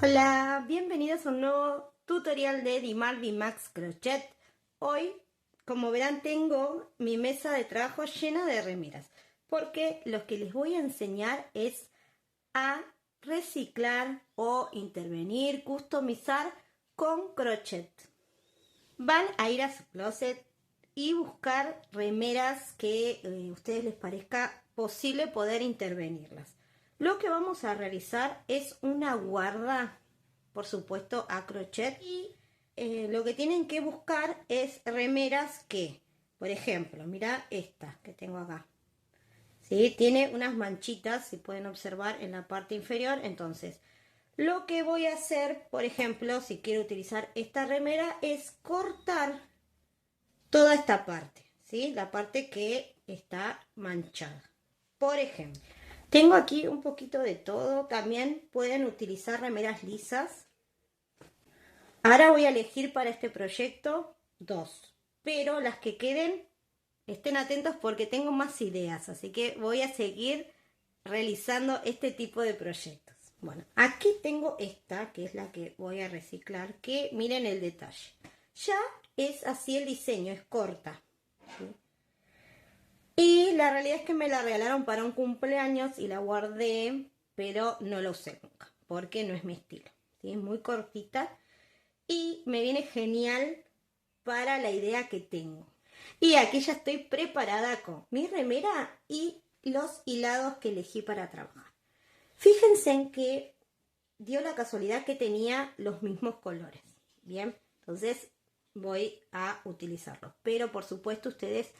Hola, bienvenidos a un nuevo tutorial de Dimar Dimax Crochet. Hoy, como verán, tengo mi mesa de trabajo llena de remeras, porque lo que les voy a enseñar es a reciclar o intervenir, customizar con crochet. Van a ir a su closet y buscar remeras que a ustedes les parezca posible poder intervenirlas. Lo que vamos a realizar es una guarda, por supuesto, a crochet, y lo que tienen que buscar es remeras que, por ejemplo, mira esta que tengo acá. ¿Sí? Tiene unas manchitas, si pueden observar en la parte inferior. Entonces, lo que voy a hacer, por ejemplo, si quiero utilizar esta remera, es cortar toda esta parte, ¿sí? La parte que está manchada. Por ejemplo, tengo aquí un poquito de todo. También pueden utilizar remeras lisas. Ahora voy a elegir para este proyecto dos, pero las que queden, estén atentos porque tengo más ideas, así que voy a seguir realizando este tipo de proyectos. Bueno, aquí tengo esta, que es la que voy a reciclar, que miren el detalle. Ya es así el diseño, es corta, ¿sí? Y la realidad es que me la regalaron para un cumpleaños y la guardé, pero no la usé nunca, porque no es mi estilo, ¿sí? Es muy cortita y me viene genial para la idea que tengo. Y aquí ya estoy preparada con mi remera y los hilados que elegí para trabajar. Fíjense en que dio la casualidad que tenía los mismos colores. Bien, entonces voy a utilizarlos. Pero por supuesto ustedes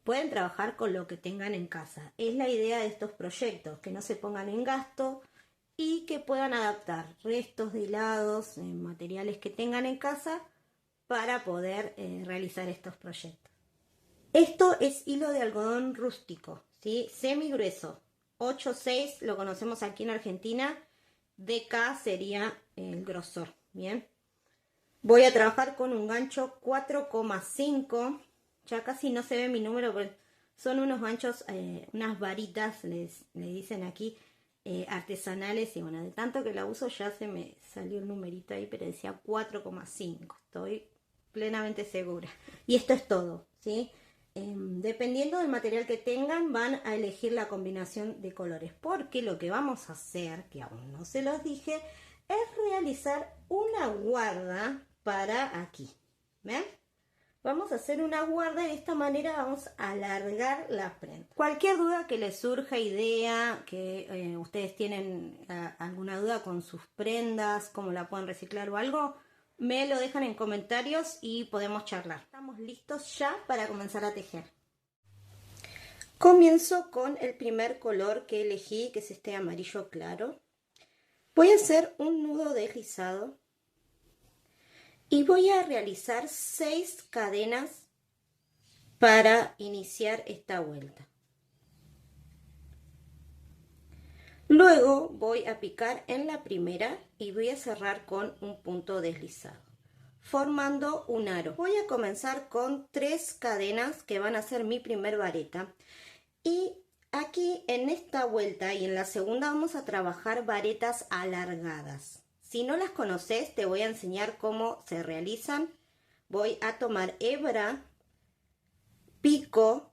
pueden trabajar con lo que tengan en casa. Es la idea de estos proyectos, que no se pongan en gasto y que puedan adaptar restos de hilados, materiales que tengan en casa para poder realizar estos proyectos. Esto es hilo de algodón rústico, ¿sí? Semi grueso, 8,6 lo conocemos aquí en Argentina, DK sería el grosor, ¿bien? Voy a trabajar con un gancho 4,5, ya casi no se ve mi número, pero son unos ganchos, unas varitas, le dicen aquí, artesanales, y bueno, de tanto que la uso ya se me salió el numerito ahí, pero decía 4,5, estoy plenamente segura. Y esto es todo, ¿sí? Dependiendo del material que tengan, van a elegir la combinación de colores, porque lo que vamos a hacer, que aún no se los dije, es realizar una guarda para aquí. ¿Ven? Vamos a hacer una guarda y de esta manera vamos a alargar la prenda. Cualquier duda que les surja, idea, que ustedes tienen alguna duda con sus prendas, cómo la pueden reciclar o algo, me lo dejan en comentarios y podemos charlar. Estamos listos ya para comenzar a tejer. Comienzo con el primer color que elegí, que es este amarillo claro. Voy a hacer un nudo deslizado y voy a realizar 6 cadenas para iniciar esta vuelta. Luego voy a picar en la primera y voy a cerrar con un punto deslizado, formando un aro. Voy a comenzar con 3 cadenas que van a ser mi primer vareta, y aquí en esta vuelta y en la segunda vamos a trabajar varetas alargadas. Si no las conoces, te voy a enseñar cómo se realizan. Voy a tomar hebra, pico,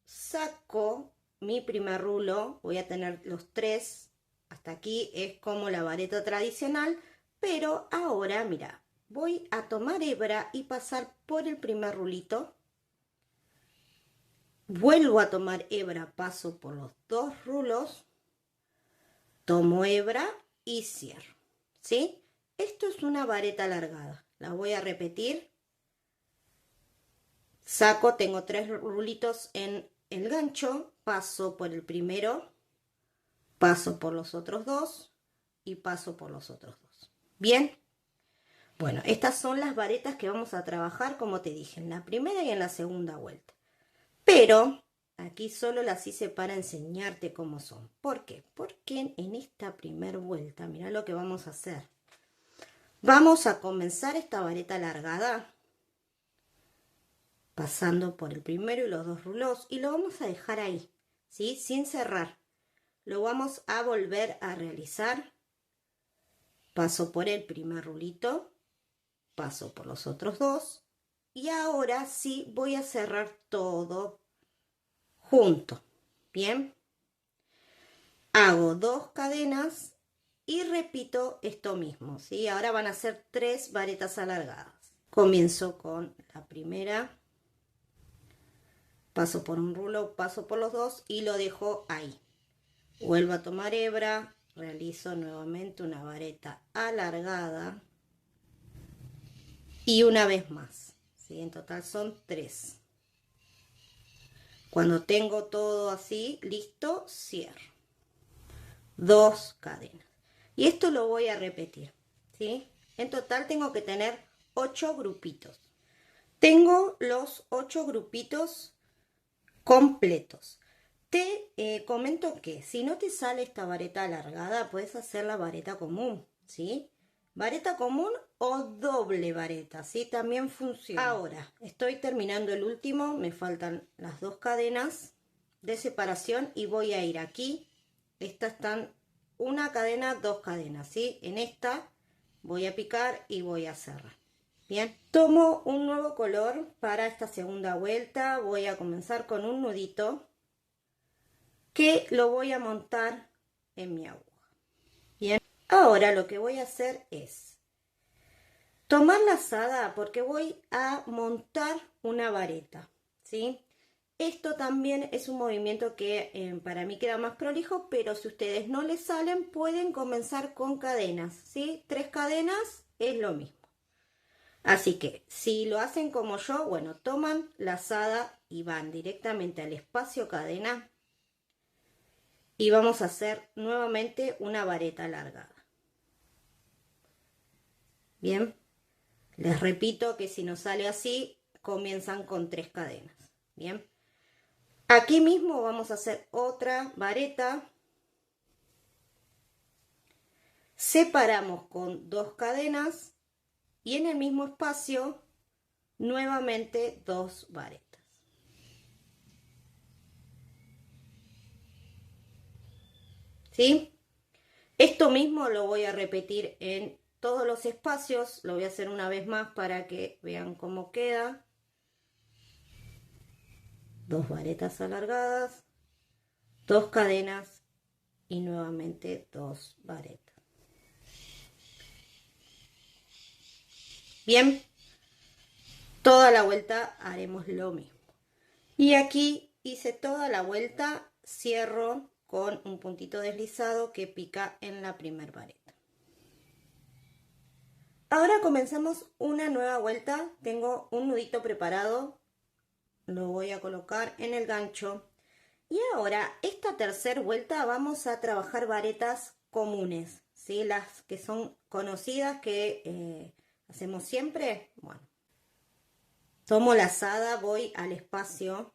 saco mi primer rulo, voy a tener los 3, hasta aquí es como la vareta tradicional, pero ahora mira, voy a tomar hebra y pasar por el primer rulito, vuelvo a tomar hebra, paso por los 2 rulos, tomo hebra y cierro, ¿sí? Esto es una vareta alargada, la voy a repetir. Saco, tengo 3 rulitos en el gancho, paso por el primero, paso por los otros 2 y paso por los otros 2. Bien, bueno, estas son las varetas que vamos a trabajar, como te dije, en la primera y en la segunda vuelta. Pero aquí solo las hice para enseñarte cómo son. ¿Por qué? Porque en esta primera vuelta, mira lo que vamos a hacer. Vamos a comenzar esta vareta alargada pasando por el primero y los 2 rulos, y lo vamos a dejar ahí, ¿sí? Sin cerrar. Lo vamos a volver a realizar Paso por el primer rulito, paso por los otros dos y ahora sí voy a cerrar todo junto. Bien, hago 2 cadenas y repito esto mismo, ¿sí? Ahora van a ser 3 varetas alargadas. Comienzo con la primera, paso por un rulo, paso por los dos y lo dejo ahí. Vuelvo a tomar hebra, realizo nuevamente una vareta alargada y una vez más, ¿sí? En total son 3. Cuando tengo todo así listo, cierro. 2 cadenas. Y esto lo voy a repetir, ¿sí? En total tengo que tener 8 grupitos. Tengo los 8 grupitos completos. Te comento que si no te sale esta vareta alargada, puedes hacer la vareta común, ¿sí? Vareta común o doble vareta, ¿sí? También funciona. Ahora, estoy terminando el último, me faltan las 2 cadenas de separación y voy a ir aquí. Estas están una cadena, 2 cadenas, ¿sí? En esta voy a picar y voy a cerrar. Bien, tomo un nuevo color para esta segunda vuelta. Voy a comenzar con un nudito que lo voy a montar en mi aguja. Bien, ahora lo que voy a hacer es tomar la lazada porque voy a montar una vareta, ¿sí? Esto también es un movimiento que para mí queda más prolijo, pero si ustedes no les salen, pueden comenzar con cadenas, ¿sí? 3 cadenas es lo mismo. Así que si lo hacen como yo, bueno, toman la lazada y van directamente al espacio cadena y vamos a hacer nuevamente una vareta alargada. Bien, les repito que si no sale así, comienzan con 3 cadenas. Bien, aquí mismo vamos a hacer otra vareta. Separamos con 2 cadenas y en el mismo espacio nuevamente 2 varetas. ¿Sí? Esto mismo lo voy a repetir en todos los espacios. Lo voy a hacer una vez más para que vean cómo queda. 2 varetas alargadas, 2 cadenas y nuevamente 2 varetas. Bien, toda la vuelta haremos lo mismo. Y aquí hice toda la vuelta, cierro con un puntito deslizado que pica en la primera vareta. Ahora comenzamos una nueva vuelta. Tengo un nudito preparado, lo voy a colocar en el gancho. Y ahora, esta tercera vuelta vamos a trabajar varetas comunes, ¿sí? Las que son conocidas que hacemos siempre. Bueno, tomo la lazada, voy al espacio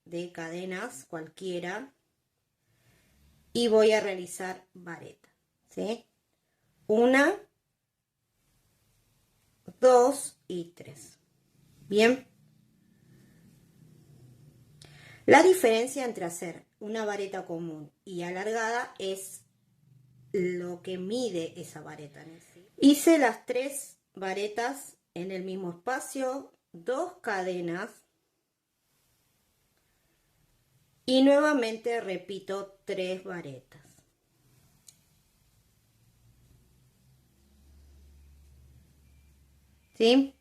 de cadenas cualquiera y voy a realizar vareta, ¿sí? 1, 2 y 3. Bien. La diferencia entre hacer una vareta común y alargada es lo que mide esa vareta en sí. Hice las 3 varetas en el mismo espacio, 2 cadenas y nuevamente repito 3 varetas. ¿Sí?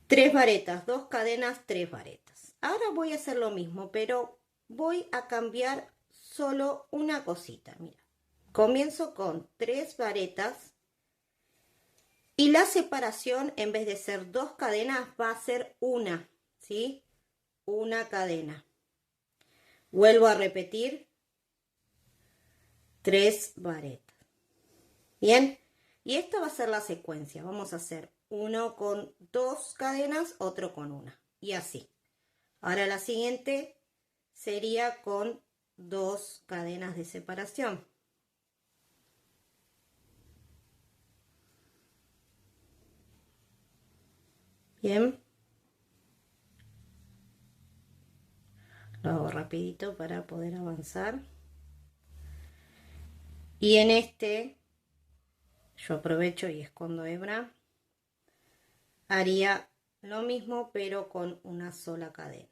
3 varetas, 2 cadenas, 3 varetas. Ahora voy a hacer lo mismo, pero voy a cambiar solo una cosita. Mira, comienzo con 3 varetas y la separación en vez de ser 2 cadenas va a ser una, ¿sí? Una cadena. Vuelvo a repetir 3 varetas. Bien, y esta va a ser la secuencia. Vamos a hacer uno con 2 cadenas, otro con una y así. Ahora la siguiente sería con 2 cadenas de separación. Bien, lo hago rapidito para poder avanzar. Y en este yo aprovecho y escondo hebra, haría lo mismo pero con una sola cadena.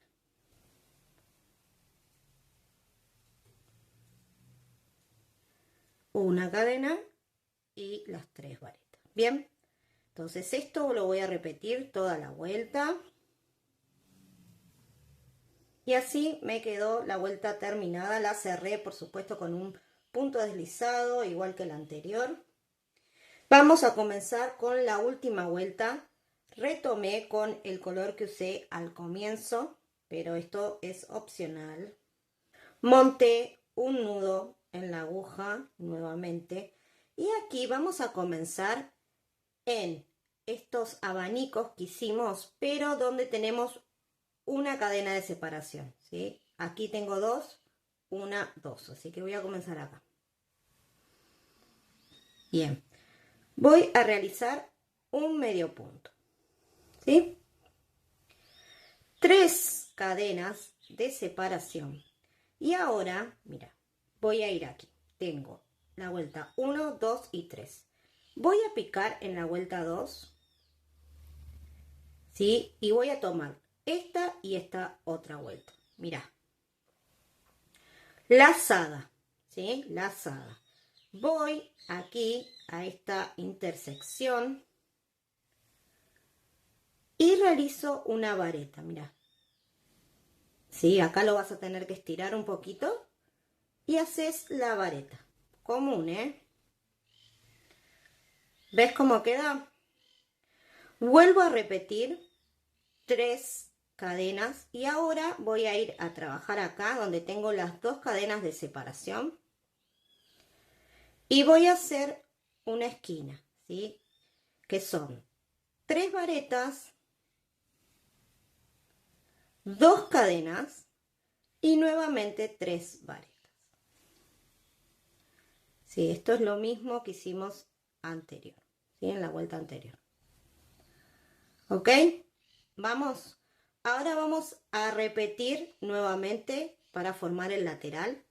Una cadena y las 3 varetas. Bien, entonces esto lo voy a repetir toda la vuelta. Y así me quedó la vuelta terminada. La cerré, por supuesto, con un punto deslizado, igual que la anterior. Vamos a comenzar con la última vuelta. Retomé con el color que usé al comienzo, pero esto es opcional. Monté un nudo en la aguja nuevamente. Y aquí vamos a comenzar en estos abanicos que hicimos, pero donde tenemos una cadena de separación, ¿sí? Aquí tengo 2, 1, 2, así que voy a comenzar acá. Bien, voy a realizar un medio punto, ¿sí? 3 cadenas de separación. Y ahora, mira, voy a ir aquí. Tengo la vuelta 1, 2 y 3. Voy a picar en la vuelta 2, ¿sí? Y voy a tomar esta y esta otra vuelta. Mira. Lazada, ¿sí? Lazada. Voy aquí a esta intersección y realizo una vareta, mira. Sí, acá lo vas a tener que estirar un poquito y haces la vareta. Común, ¿eh? ¿Ves cómo queda? Vuelvo a repetir 3 cadenas y ahora voy a ir a trabajar acá donde tengo las 2 cadenas de separación y voy a hacer una esquina, ¿sí? Que son 3 varetas, 2 cadenas y nuevamente 3 varetas. Sí, esto es lo mismo que hicimos anterior, ¿sí? En la vuelta anterior. ¿Ok? Vamos. Ahora vamos a repetir nuevamente para formar el lateral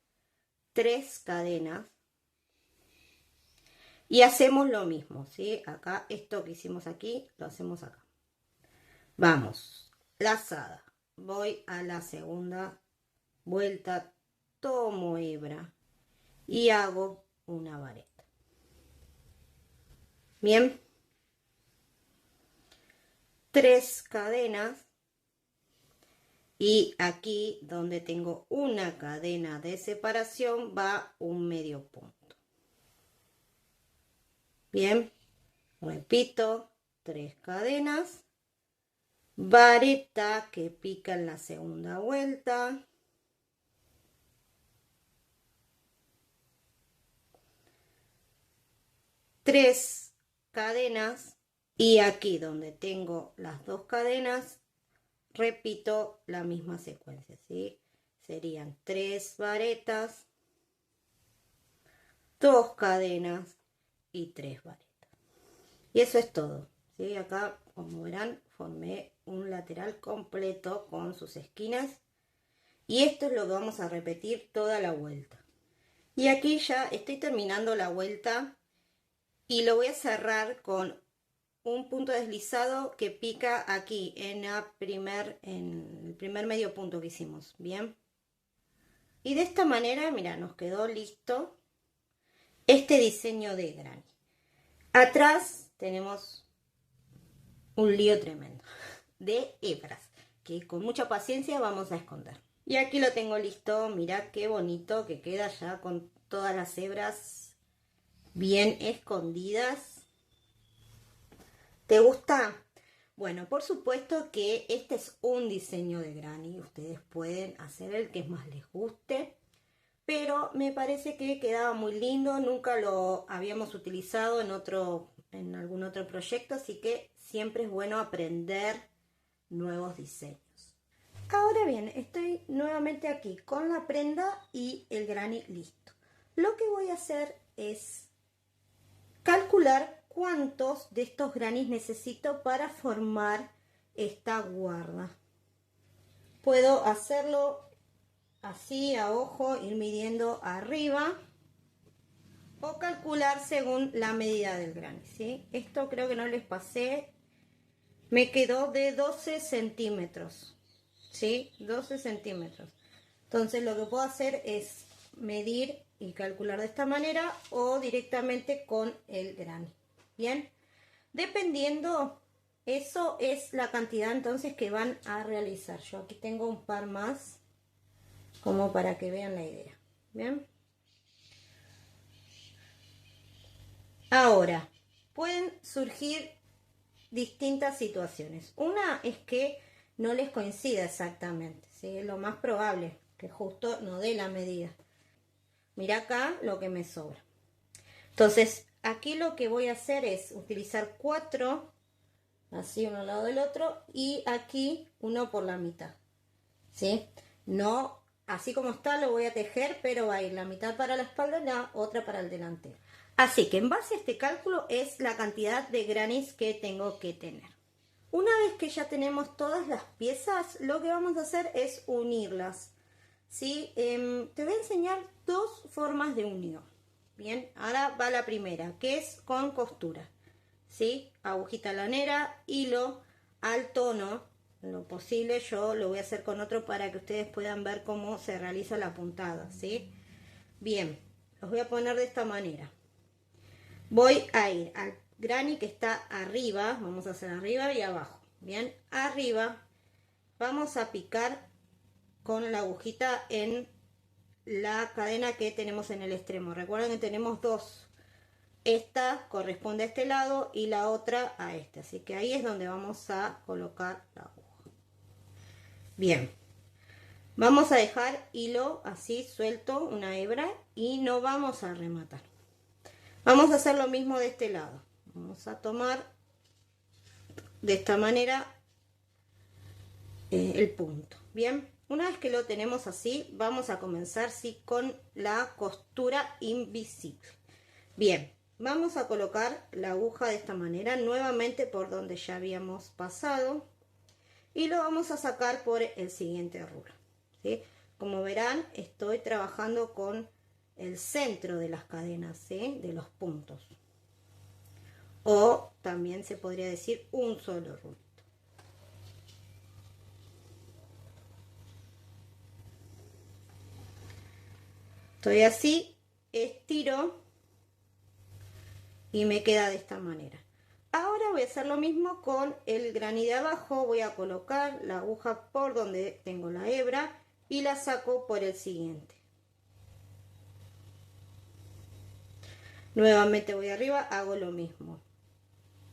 3 cadenas y hacemos lo mismo, ¿sí? Acá, esto que hicimos aquí, lo hacemos acá. Vamos, lazada. Voy a la segunda vuelta, tomo hebra y hago una vareta. Bien, 3 cadenas y aquí donde tengo una cadena de separación va un medio punto. Bien, repito, 3 cadenas, vareta que pica en la segunda vuelta, tres cadenas y aquí donde tengo las 2 cadenas repito la misma secuencia, ¿sí? Serían 3 varetas, 2 cadenas y 3 varetas. Y eso es todo, ¿sí? Acá, como verán, formé un lateral completo con sus esquinas. Y esto es lo que vamos a repetir toda la vuelta. Y aquí ya estoy terminando la vuelta y lo voy a cerrar con un punto deslizado que pica aquí en el primer medio punto que hicimos, ¿bien? Y de esta manera, mira, nos quedó listo este diseño de granny. Atrás tenemos un lío tremendo de hebras que con mucha paciencia vamos a esconder. Y aquí lo tengo listo, mira qué bonito que queda ya con todas las hebras bien escondidas. ¿Te gusta? Bueno, por supuesto que este es un diseño de granny, ustedes pueden hacer el que más les guste, pero me parece que quedaba muy lindo, nunca lo habíamos utilizado en algún otro proyecto, así que siempre es bueno aprender nuevos diseños. Ahora bien, estoy nuevamente aquí con la prenda y el granny listo. Lo que voy a hacer es calcular cuántos de estos grannies necesito para formar esta guarda. Puedo hacerlo así a ojo, ir midiendo arriba o calcular según la medida del granny, ¿sí? Esto creo que no les pasé, me quedó de 12 centímetros, ¿sí? 12 centímetros. Entonces lo que puedo hacer es medir y calcular de esta manera o directamente con el granny, ¿bien? Dependiendo, eso es la cantidad entonces que van a realizar. Yo aquí tengo un par más como para que vean la idea, ¿bien? Ahora, pueden surgir distintas situaciones. Una es que no les coincida exactamente, ¿sí? Es lo más probable, que justo no dé la medida. Mira acá lo que me sobra. Entonces, aquí lo que voy a hacer es utilizar 4, así uno al lado del otro, y aquí uno por la mitad, ¿sí? No, así como está lo voy a tejer, pero va a ir la mitad para la espalda y la otra para el delantero. Así que en base a este cálculo es la cantidad de grannies que tengo que tener. Una vez que ya tenemos todas las piezas, lo que vamos a hacer es unirlas, ¿sí? Te voy a enseñar 2 formas de unión. Bien, ahora va la primera, que es con costura, ¿sí? Agujita lanera, hilo al tono, en lo posible yo lo voy a hacer con otro para que ustedes puedan ver cómo se realiza la puntada, ¿sí? Bien, los voy a poner de esta manera. Voy a ir al granny que está arriba, vamos a hacer arriba y abajo, bien, arriba vamos a picar con la agujita en la cadena que tenemos en el extremo. Recuerden que tenemos 2, esta corresponde a este lado y la otra a este, así que ahí es donde vamos a colocar la aguja. Bien, vamos a dejar hilo así suelto, una hebra, y no vamos a rematar. Vamos a hacer lo mismo de este lado. Vamos a tomar de esta manera el punto. Bien, una vez que lo tenemos así, vamos a comenzar sí, con la costura invisible. Bien, vamos a colocar la aguja de esta manera, nuevamente por donde ya habíamos pasado, y lo vamos a sacar por el siguiente rulo, ¿sí? Como verán, estoy trabajando con el centro de las cadenas, ¿sí? De los puntos. O también se podría decir un solo rulo. Estoy así, estiro y me queda de esta manera. Ahora voy a hacer lo mismo con el granny de abajo. Voy a colocar la aguja por donde tengo la hebra y la saco por el siguiente. Nuevamente voy arriba, hago lo mismo.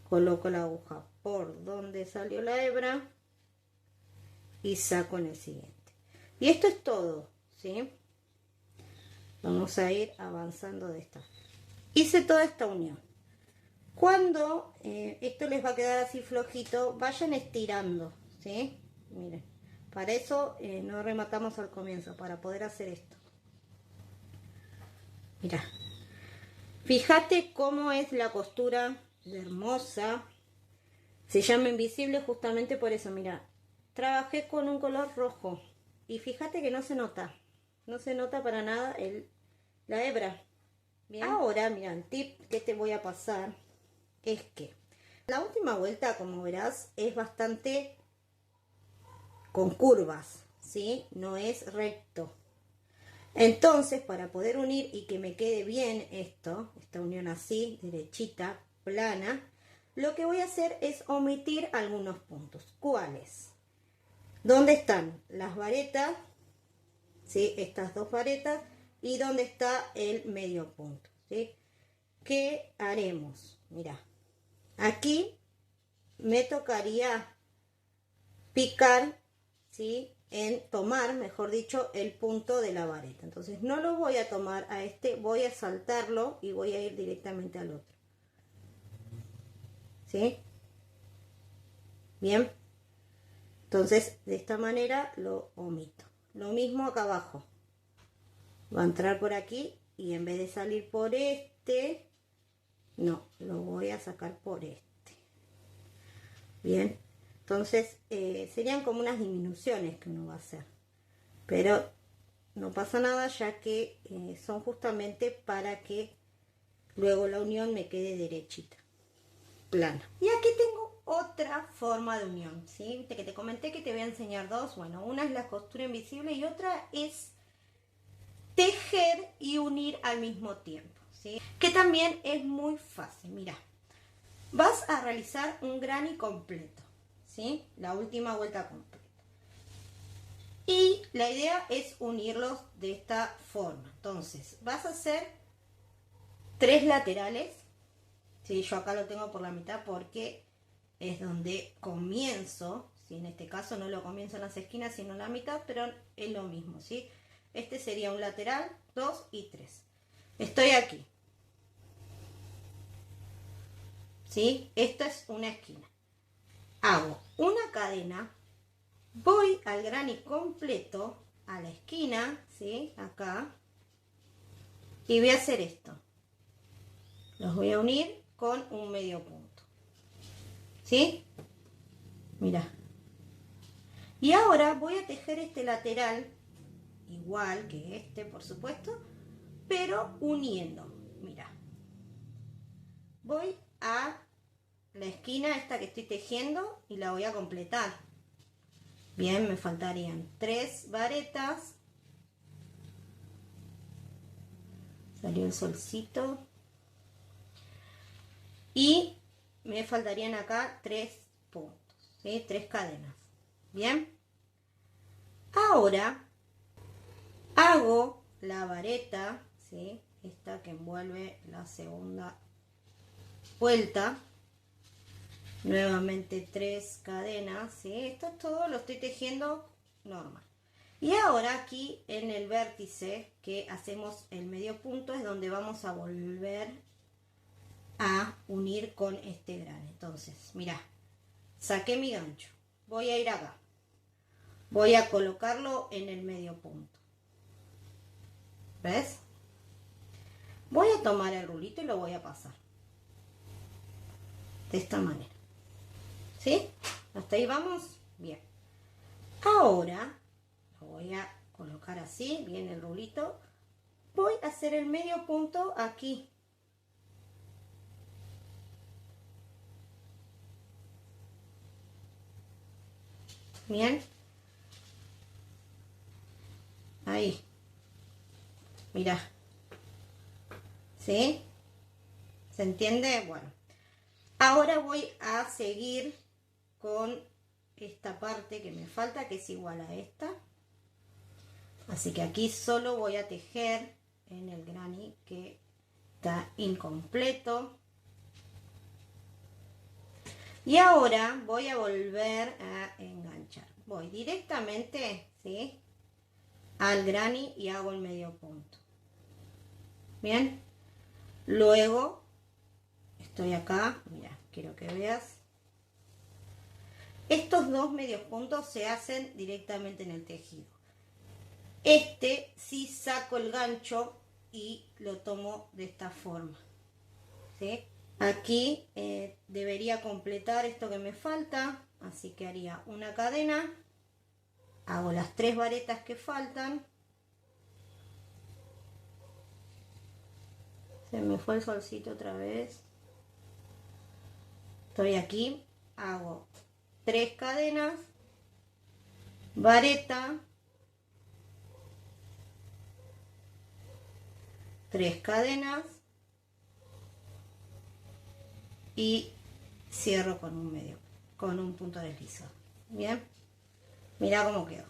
Coloco la aguja por donde salió la hebra y saco en el siguiente. Y esto es todo, ¿sí? Vamos a ir avanzando de esta. Hice toda esta unión. Cuando esto les va a quedar así flojito, vayan estirando, ¿sí? Miren, para eso no rematamos al comienzo, para poder hacer esto. Mira, fíjate cómo es la costura de hermosa. Se llama invisible justamente por eso, mira. Trabajé con un color rojo y fíjate que no se nota para nada la hebra. Bien. Ahora, mira, el tip que te voy a pasar es que la última vuelta, como verás, es bastante con curvas, ¿sí? No es recto. Entonces, para poder unir y que me quede bien esta unión así, derechita, plana, lo que voy a hacer es omitir algunos puntos. ¿Cuáles? ¿Dónde están las varetas? ¿Sí? Estas 2 varetas. Y dónde está el medio punto, ¿sí? ¿Qué haremos? Mira, aquí me tocaría picar, ¿sí? Tomar, mejor dicho, el punto de la vareta. Entonces no lo voy a tomar a este, voy a saltarlo y voy a ir directamente al otro. ¿Sí? Bien. Entonces de esta manera lo omito. Lo mismo acá abajo. Va a entrar por aquí y en vez de salir por este, no, lo voy a sacar por este. Bien. Entonces serían como unas disminuciones que uno va a hacer. Pero no pasa nada ya que son justamente para que luego la unión me quede derechita, plana. Y aquí tengo otra forma de unión, ¿sí? Que te comenté que te voy a enseñar dos. Bueno, una es la costura invisible y otra es tejer y unir al mismo tiempo, ¿sí? Que también es muy fácil. Mira, vas a realizar un granny completo, ¿sí? La última vuelta completa. Y la idea es unirlos de esta forma. Entonces, vas a hacer 3 laterales. Sí, yo acá lo tengo por la mitad porque es donde comienzo. ¿Sí? En este caso no lo comienzo en las esquinas, sino en la mitad, pero es lo mismo, ¿sí? Este sería un lateral, 2 y 3. Estoy aquí. ¿Sí? Esta es una esquina. Hago una cadena, voy al granny completo, a la esquina, ¿sí? Acá. Y voy a hacer esto. Los voy a unir con un medio punto. ¿Sí? Mira. Y ahora voy a tejer este lateral, igual que este, por supuesto, pero uniendo. Mira. Voy a la esquina esta que estoy tejiendo y la voy a completar. Bien, me faltarían 3 varetas. Salió el solcito. Y me faltarían acá 3 puntos, ¿sí? 3 cadenas. Bien. Ahora hago la vareta, ¿sí? Esta que envuelve la segunda vuelta. Nuevamente 3 cadenas, ¿sí? Esto es todo, lo estoy tejiendo normal. Y ahora aquí en el vértice que hacemos el medio punto es donde vamos a volver a unir con este gran. Entonces, mira, saqué mi gancho, voy a ir acá, voy a colocarlo en el medio punto. ¿Ves? Voy a tomar el rulito y lo voy a pasar de esta manera. ¿Sí? Hasta ahí vamos. Bien. Ahora lo voy a colocar así, bien el rulito. Voy a hacer el medio punto aquí. Bien. Ahí. Mira. ¿Sí? ¿Se entiende? Bueno. Ahora voy a seguir con esta parte que me falta, que es igual a esta. Así que aquí solo voy a tejer en el granny que está incompleto. Y ahora voy a volver a enganchar. Voy directamente, ¿sí?, al granny y hago el medio punto. Bien. Luego estoy acá. Mira, quiero que veas. Estos 2 medios puntos se hacen directamente en el tejido. Este sí saco el gancho y lo tomo de esta forma, ¿sí? Aquí debería completar esto que me falta, así que haría una cadena, hago las 3 varetas que faltan. Se me fue el solcito otra vez. Estoy aquí, hago 3 cadenas, vareta, 3 cadenas y cierro con un medio, con un punto deslizado. Bien, mira cómo quedó.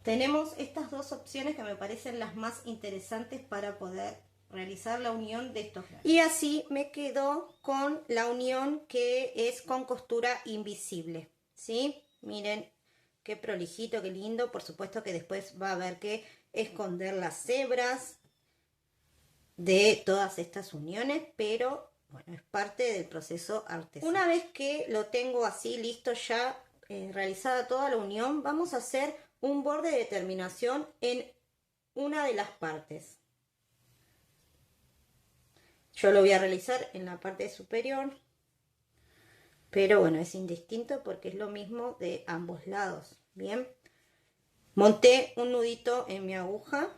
Tenemos estas dos opciones que me parecen las más interesantes para poder realizar la unión de estos lados. Y así me quedo con la unión que es con costura invisible, ¿sí? Miren qué prolijito, qué lindo. Por supuesto que después va a haber que esconder las hebras de todas estas uniones, pero bueno, es parte del proceso artesanal. Una vez que lo tengo así listo ya, realizada toda la unión, vamos a hacer un borde de terminación en una de las partes. Yo lo voy a realizar en la parte superior, pero bueno, es indistinto porque es lo mismo de ambos lados. Bien, monté un nudito en mi aguja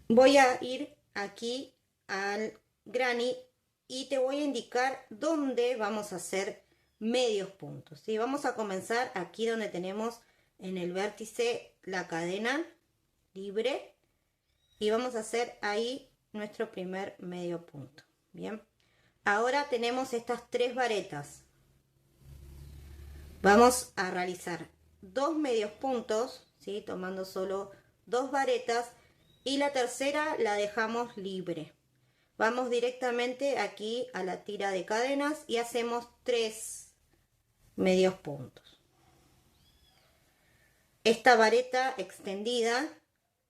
voy a ir aquí al granny y te voy a indicar dónde vamos a hacer medios puntos, ¿sí? Vamos a comenzar aquí donde tenemos en el vértice la cadena libre y vamos a hacer ahí nuestro primer medio punto. Bien, ahora tenemos estas 3 varetas. Vamos a realizar 2 medios puntos, ¿sí? Tomando solo 2 varetas, y la tercera la dejamos libre. Vamos directamente aquí a la tira de cadenas y hacemos 3 medios puntos. Esta vareta extendida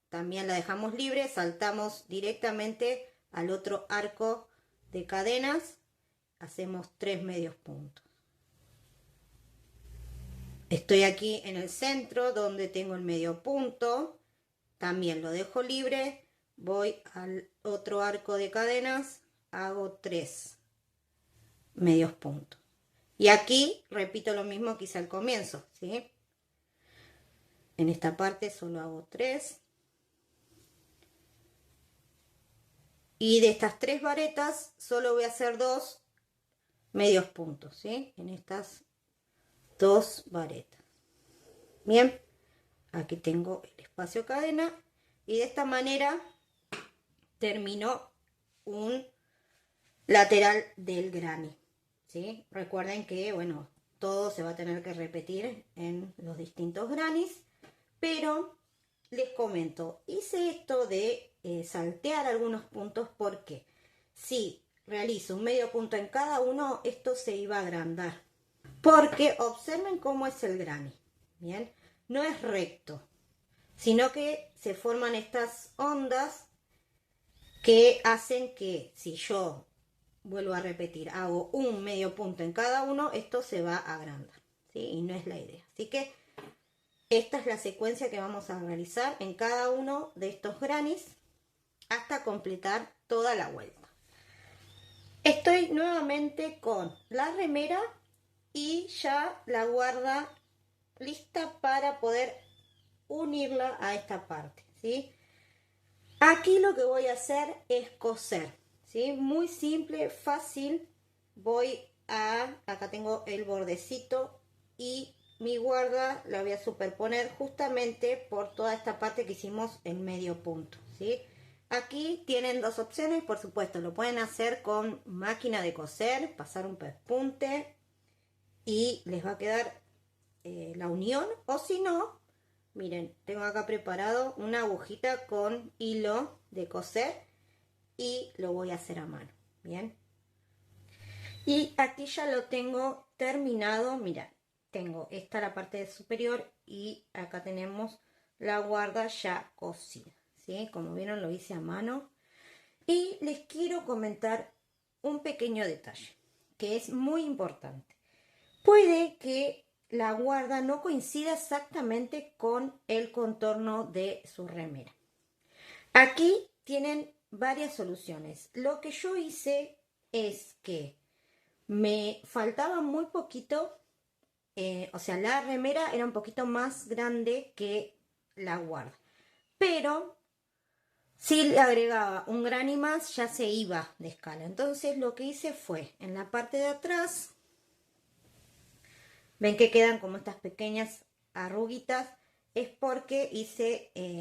también la dejamos libre, saltamos directamente al otro arco de cadenas, hacemos 3 medios puntos. Estoy aquí en el centro donde tengo el medio punto, también lo dejo libre, voy al otro arco de cadenas, hago 3 medios puntos. Y aquí repito lo mismo que hice al comienzo, ¿sí? En esta parte solo hago 3. Y de estas 3 varetas solo voy a hacer 2 medios puntos, ¿sí? En estas 2 varetas. Bien, aquí tengo el espacio cadena y de esta manera termino un lateral del granny, ¿sí? Recuerden que, bueno, todo se va a tener que repetir en los distintos grannies, pero les comento, hice esto de saltear algunos puntos porque si realizo un medio punto en cada uno, esto se iba a agrandar. Porque observen cómo es el granny, ¿bien? No es recto, sino que se forman estas ondas que hacen que si yo vuelvo a repetir, hago un medio punto en cada uno, esto se va a agrandar, ¿sí? Y no es la idea. Así que esta es la secuencia que vamos a realizar en cada uno de estos grannies hasta completar toda la vuelta. Estoy nuevamente con la remera y ya la guarda lista para poder unirla a esta parte, ¿sí? Aquí lo que voy a hacer es coser, ¿sí? Muy simple, fácil. Acá tengo el bordecito y mi guarda la voy a superponer justamente por toda esta parte que hicimos en medio punto, ¿sí? Aquí tienen 2 opciones, por supuesto, lo pueden hacer con máquina de coser, pasar un pespunte y les va a quedar la unión, o si no, miren, tengo acá preparado una agujita con hilo de coser y lo voy a hacer a mano, bien. Y aquí ya lo tengo terminado, mirad, tengo esta la parte superior y acá tenemos la guarda ya cosida, ¿sí? Como vieron lo hice a mano. Y les quiero comentar un pequeño detalle que es muy importante. Puede que la guarda no coincida exactamente con el contorno de su remera. Aquí tienen varias soluciones. Lo que yo hice es que me faltaba muy poquito, o sea, la remera era un poquito más grande que la guarda, pero si le agregaba un granny más ya se iba de escala. Entonces lo que hice fue en la parte de atrás, ven que quedan como estas pequeñas arruguitas, es porque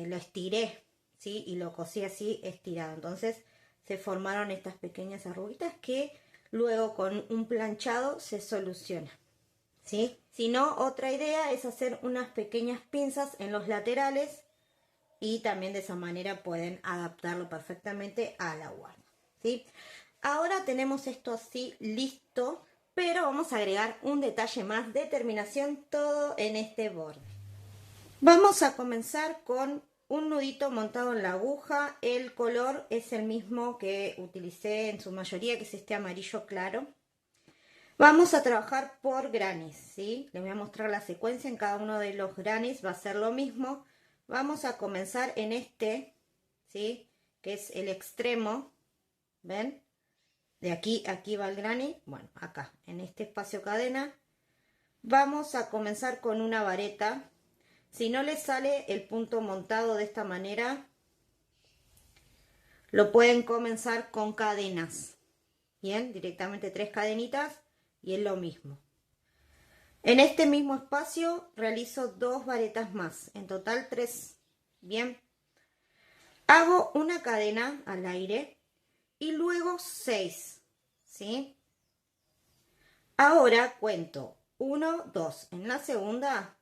lo estiré, ¿sí? Y lo cosí así estirado. Entonces se formaron estas pequeñas arruguitas que luego con un planchado se soluciona, ¿sí? Si no, otra idea es hacer unas pequeñas pinzas en los laterales y también de esa manera pueden adaptarlo perfectamente a la guarda, ¿sí? Ahora tenemos esto así listo, pero vamos a agregar un detalle más de terminación todo en este borde. Vamos a comenzar con un nudito montado en la aguja. El color es el mismo que utilicé en su mayoría, que es este amarillo claro. Vamos a trabajar por grannies, ¿sí? Les voy a mostrar la secuencia. En cada uno de los grannies va a ser lo mismo. Vamos a comenzar en este, ¿sí? Que es el extremo, ¿ven? De aquí va el granny. Bueno, acá, en este espacio cadena, vamos a comenzar con una vareta. Si no les sale el punto montado de esta manera, lo pueden comenzar con cadenas. Bien, directamente 3 cadenitas y es lo mismo. En este mismo espacio realizo 2 varetas más, en total 3. Bien, hago una cadena al aire y luego 6, ¿sí? Ahora cuento 1, 2. En la segunda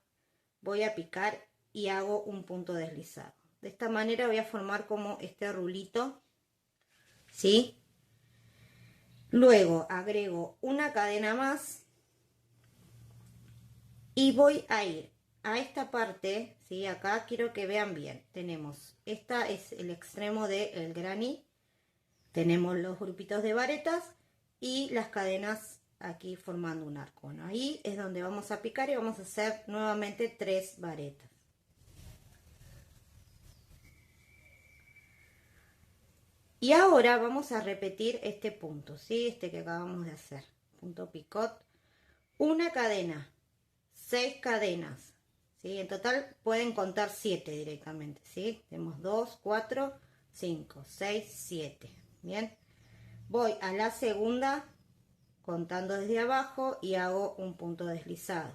voy a picar y hago un punto deslizado. De esta manera voy a formar como este rulito, ¿sí? Luego agrego una cadena más y voy a ir a esta parte, ¿sí? Acá quiero que vean bien. Tenemos, esta es el extremo del granny. Tenemos los grupitos de varetas y las cadenas aquí formando un arco. Bueno, ahí es donde vamos a picar y vamos a hacer nuevamente 3 varetas. Y ahora vamos a repetir este punto, ¿sí? Este que acabamos de hacer. Punto picot. Una cadena. 6 cadenas. ¿Sí? En total pueden contar 7 directamente, ¿sí? Tenemos 2, 4, 5, 6, 7. Bien. Voy a la segunda contando desde abajo y hago un punto deslizado.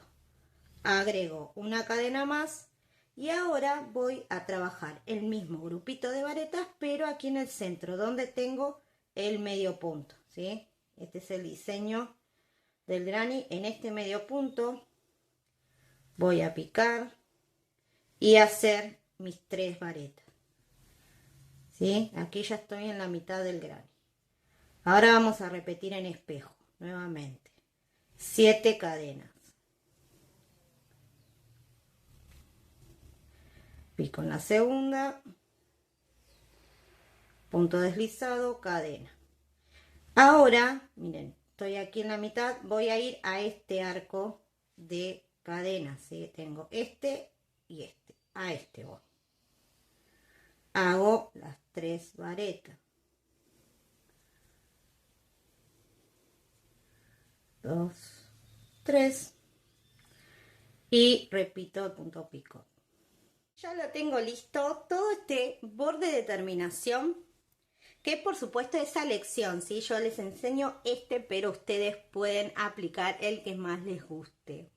Agrego una cadena más y ahora voy a trabajar el mismo grupito de varetas, pero aquí en el centro donde tengo el medio punto, ¿sí? Este es el diseño del granny. En este medio punto voy a picar y hacer mis 3 varetas, ¿sí? Aquí ya estoy en la mitad del granny. Ahora vamos a repetir en espejo nuevamente 7 cadenas, pico en la segunda, punto deslizado, cadena. Ahora miren, estoy aquí en la mitad, voy a ir a este arco de cadenas, ¿sí? Tengo este y este, a este voy, hago las 3 varetas, 2, 3 y repito el punto pico. Ya lo tengo listo, todo este borde de terminación, que por supuesto es a elección, ¿sí? Yo les enseño este, pero ustedes pueden aplicar el que más les guste.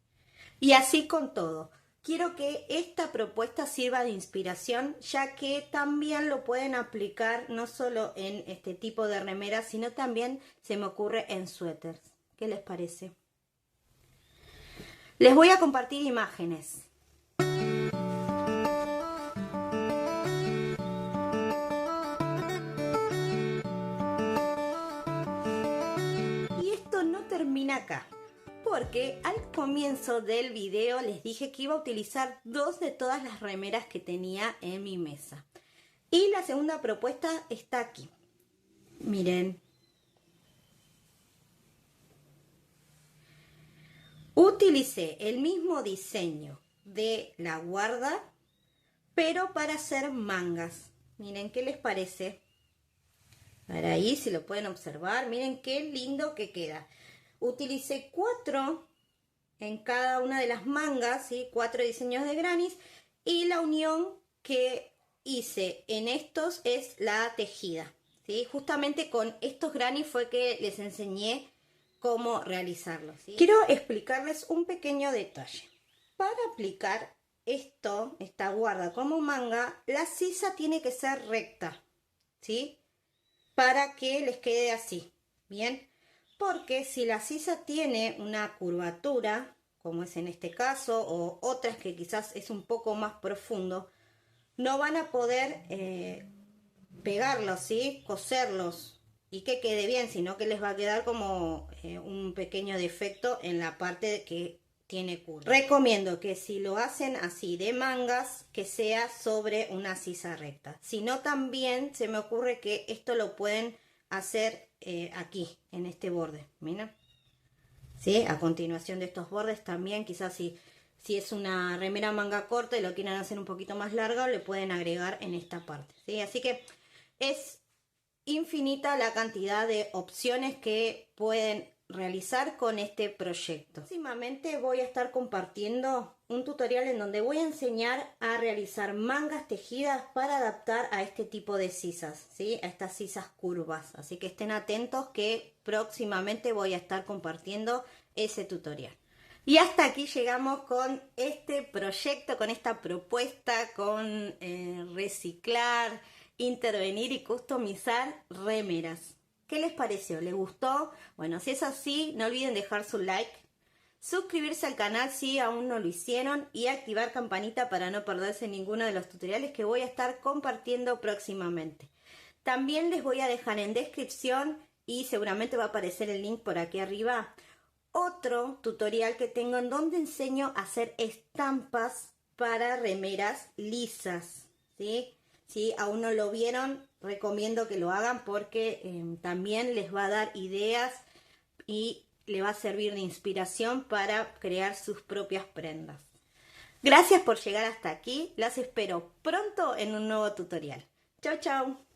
Y así con todo. Quiero que esta propuesta sirva de inspiración, ya que también lo pueden aplicar no solo en este tipo de remeras, sino también se me ocurre en suéteres. ¿Qué les parece? Les voy a compartir imágenes. Y esto no termina acá, porque al comienzo del video les dije que iba a utilizar 2 de todas las remeras que tenía en mi mesa. Y la segunda propuesta está aquí. Miren. Utilicé el mismo diseño de la guarda, pero para hacer mangas. Miren qué les parece. Para ahí, si lo pueden observar, miren qué lindo que queda. Utilicé 4 en cada una de las mangas, ¿sí? 4 diseños de grannies, y la unión que hice en estos es la tejida, ¿sí? Justamente con estos grannies fue que les enseñé cómo realizarlo, ¿sí? Quiero explicarles un pequeño detalle. Para aplicar esta guarda como manga, la sisa tiene que ser recta, ¿sí? Para que les quede así, ¿bien? Porque si la sisa tiene una curvatura, como es en este caso, o otras que quizás es un poco más profundo, no van a poder pegarlos, ¿sí? Coserlos y que quede bien, sino que les va a quedar como un pequeño defecto en la parte que tiene curva. Recomiendo que si lo hacen así de mangas, que sea sobre una sisa recta. Si no, también se me ocurre que esto lo pueden hacer aquí, en este borde, miren. ¿Sí? A continuación de estos bordes también, quizás si es una remera manga corta y lo quieren hacer un poquito más larga, le pueden agregar en esta parte, ¿sí? Así que es infinita la cantidad de opciones que pueden realizar con este proyecto. Próximamente voy a estar compartiendo un tutorial en donde voy a enseñar a realizar mangas tejidas para adaptar a este tipo de sisas, ¿sí? A estas sisas curvas. Así que estén atentos que próximamente voy a estar compartiendo ese tutorial. Y hasta aquí llegamos con este proyecto, con esta propuesta, con reciclar, intervenir y customizar remeras. ¿Qué les pareció? ¿Les gustó? Bueno, si es así, no olviden dejar su like, suscribirse al canal si aún no lo hicieron y activar campanita para no perderse ninguno de los tutoriales que voy a estar compartiendo próximamente. También les voy a dejar en descripción y seguramente va a aparecer el link por aquí arriba otro tutorial que tengo en donde enseño a hacer estampas para remeras lisas, ¿sí? Si aún no lo vieron, recomiendo que lo hagan porque también les va a dar ideas y le va a servir de inspiración para crear sus propias prendas. Gracias por llegar hasta aquí. Las espero pronto en un nuevo tutorial. Chau, chau.